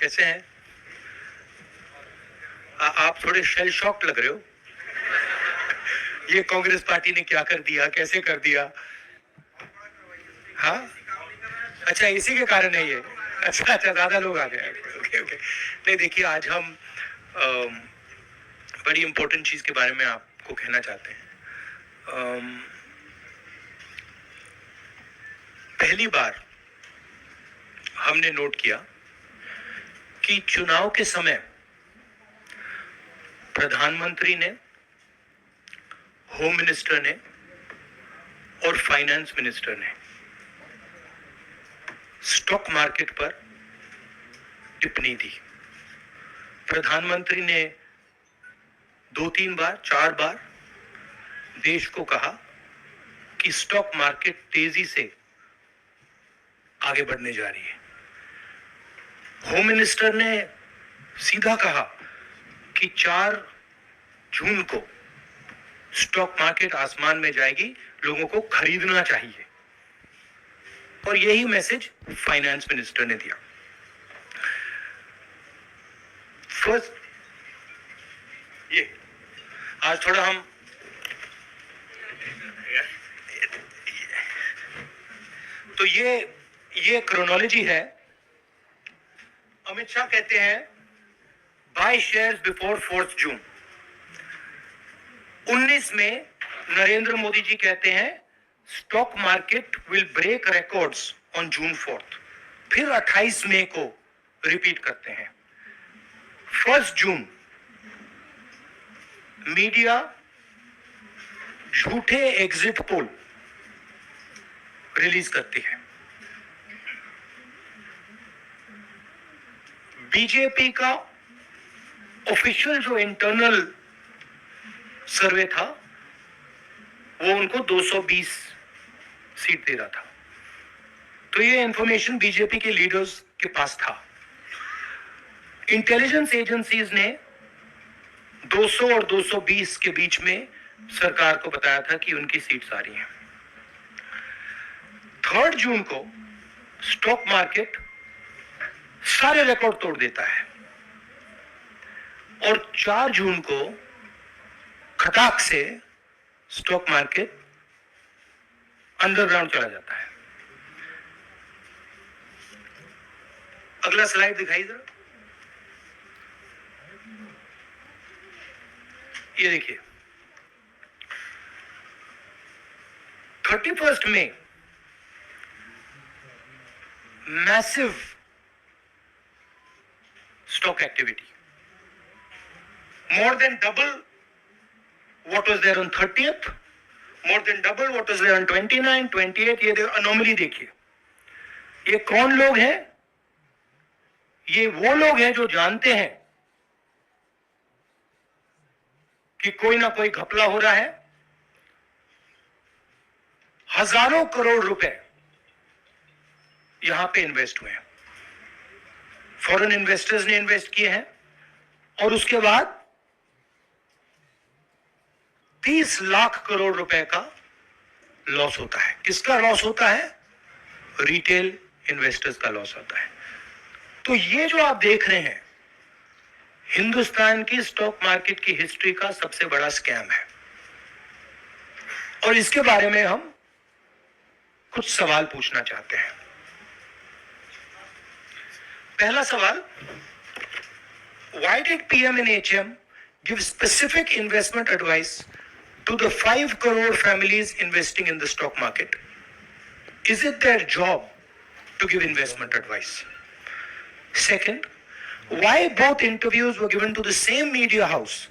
कैसे हैं? आप थोड़े शेल शॉक लग रहे हो। ये कांग्रेस पार्टी ने क्या कर दिया, कैसे कर दिया? हाँ, अच्छा इसी के कारण है ये। अच्छा ज्यादा लोग आ गए। Okay okay. नहीं देखिए, आज हम बड़ी इंपॉर्टेंट चीज के बारे में आपको कहना चाहते हैं। पहली बार हमने नोट किया कि चुनाव के समय प्रधानमंत्री ने, होम मिनिस्टर ने और फाइनेंस मिनिस्टर ने स्टॉक मार्केट पर टिप्पणी दी। प्रधानमंत्री ने 2-3 बार, 4 बार देश को कहा कि स्टॉक मार्केट तेजी से आगे बढ़ने जा रही है। होम मिनिस्टर ने सीधा कहा कि 4 जून को स्टॉक मार्केट आसमान में जाएगी, लोगों को खरीदना चाहिए। और यही मैसेज फाइनेंस मिनिस्टर ने दिया। फर्स्ट, ये आज थोड़ा हम तो ये क्रोनोलॉजी है। अमित शाह कहते हैं बाय शेयर्स बिफोर 4 जून। 19 में नरेंद्र मोदी जी कहते हैं stock market will break records on June 4। फिर 28 मई को रिपीट करते हैं। 1 जून मीडिया झूठे एग्जिट पोल रिलीज करती है। बीजेपी का ऑफिशियल जो इंटरनल सर्वे था वो उनको 220 सीट दे रहा था। तो ये इंफॉर्मेशन बीजेपी के लीडर्स के पास था। इंटेलिजेंस एजेंसीज ने 200 और 220 के बीच में सरकार को बताया था कि उनकी सीट्स आ रही हैं। 3 जून को स्टॉक मार्केट सारे रिकॉर्ड तोड़ देता है और 4 जून को खटाक से स्टॉक मार्केट अंडरग्राउंड चला जाता है। अगला स्लाइड दिखाइए जरा। ये देखिए, 31 मई massive stock activity, more than double what was there on 30th, more than double what was there on 29, 28. ये अनोमली देखिए। ये कौन लोग हैं? ये वो लोग हैं जो जानते हैं कि कोई ना कोई घपला हो रहा है। हजारों करोड़ रुपए यहां पे इन्वेस्ट हुए हैं। फॉरेन इन्वेस्टर्स ने इन्वेस्ट किए हैं और उसके बाद 30 लाख करोड़ रुपए का लॉस होता है। किसका लॉस होता है? रिटेल इन्वेस्टर्स का लॉस होता है। तो ये जो आप देख रहे हैं हिंदुस्तान की स्टॉक मार्केट की हिस्ट्री का सबसे बड़ा स्कैम है। और इसके बारे में हम कुछ सवाल पूछना चाहते हैं। पहला सवाल, why did PM&HM give specific investment advice to the 5 crore families investing in the stock market? Is it their job to give investment advice? Second, why both interviews were given to the same media house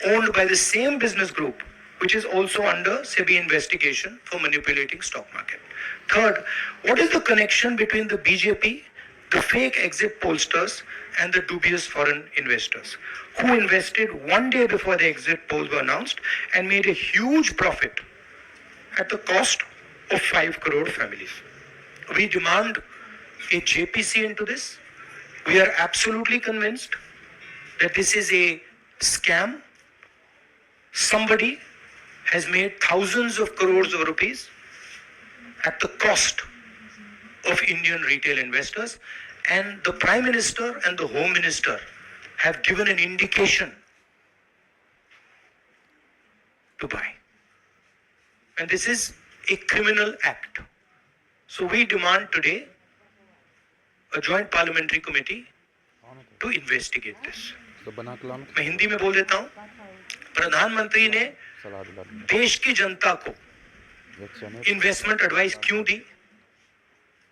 owned by the same business group, which is also under SEBI investigation for manipulating stock market? Third, what is the connection between the BJP, the fake exit pollsters, and the dubious foreign investors who invested 1 day before the exit polls were announced and made a huge profit at the cost of 5 crore families? We demand a JPC into this. We are absolutely convinced that this is a scam. Somebody has made thousands of crores of rupees at the cost of Indian retail investors, And the Prime Minister and the Home Minister have given an indication to buy. And this is a criminal act. So we demand today a joint parliamentary committee to investigate this. मैं हिंदी में बोल देता हूँ. प्रधानमंत्री ने देश की जनता को इन्वेस्टमेंट एडवाइस क्यों दी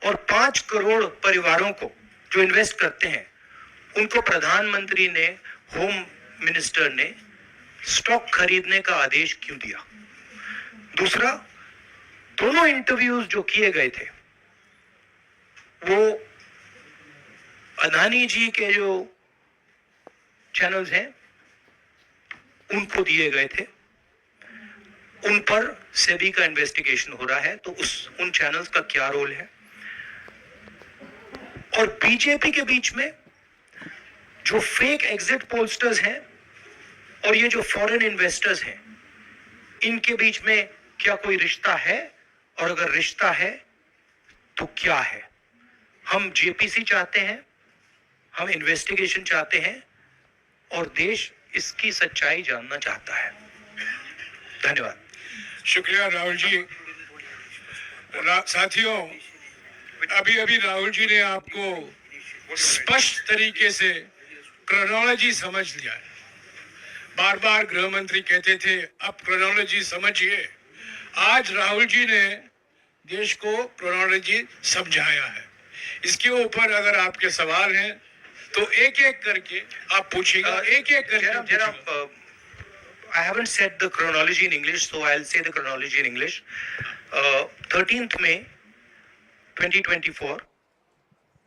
और 5 करोड़ परिवारों को जो इन्वेस्ट करते हैं उनको प्रधानमंत्री ने, होम मिनिस्टर ने स्टॉक खरीदने का आदेश क्यों दिया? दूसरा, दोनों इंटरव्यूज जो किए गए थे वो अदानी जी के जो चैनल्स हैं उनको दिए गए थे. उन पर सेबी का इन्वेस्टिगेशन हो रहा है, तो उन चैनल्स का क्या रोल है? और बीजेपी के बीच में जो फेक एग्जिट पोलस्टर्स हैं और ये जो फॉरेन इन्वेस्टर्स हैं, इनके बीच में क्या कोई रिश्ता है? और अगर रिश्ता है तो क्या है? हम जेपीसी चाहते हैं, हम इन्वेस्टिगेशन चाहते हैं और देश इसकी सच्चाई जानना चाहता है. धन्यवाद. शुक्रिया राहुल जी. साथियों, अभी राहुल जी ने आपको स्पष्ट तरीके से क्रोनोलॉजी समझ लिया है. बार बार गृह मंत्री कहते थे अब क्रोनोलॉजी समझिए. आज राहुल जी ने देश को क्रोनोलॉजी समझाया है. इसके ऊपर अगर आपके सवाल हैं तो एक एक करके आप पूछिएगा. एक एक करके. I haven't said the chronology in English, so I'll say the chronology in English. 13th May 2024,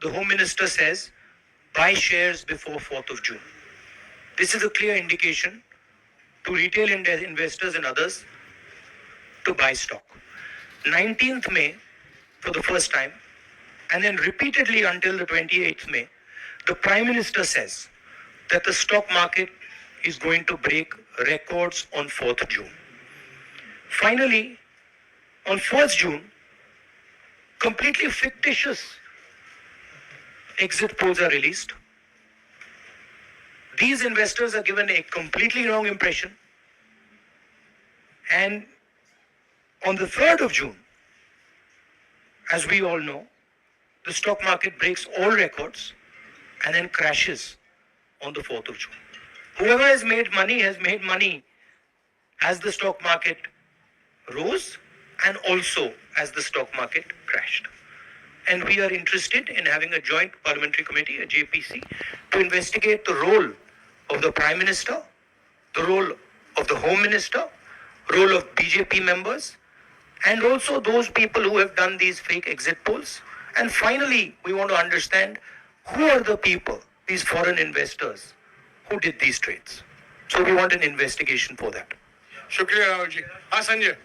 the Home Minister says, buy shares before 4th of June. This is a clear indication to retail investors and others to buy stock. 19th May, for the first time, and then repeatedly until the 28th May, the Prime Minister says that the stock market is going to break records on 4th June. Finally, on 1st June, completely fictitious exit polls are released. These investors are given a completely wrong impression. And on the 3rd of June, as we all know, the stock market breaks all records and then crashes on the 4th of June. Whoever has made money as the stock market rose and also as the stock market crashed. And we are interested in having a joint parliamentary committee, a JPC, to investigate the role of the Prime Minister, the role of the Home Minister, role of BJP members, and also those people who have done these fake exit polls. And finally, we want to understand who are the people, these foreign investors, who did these trades. So we want an investigation for that. शुक्रिया राहुल जी. हाँ संजय.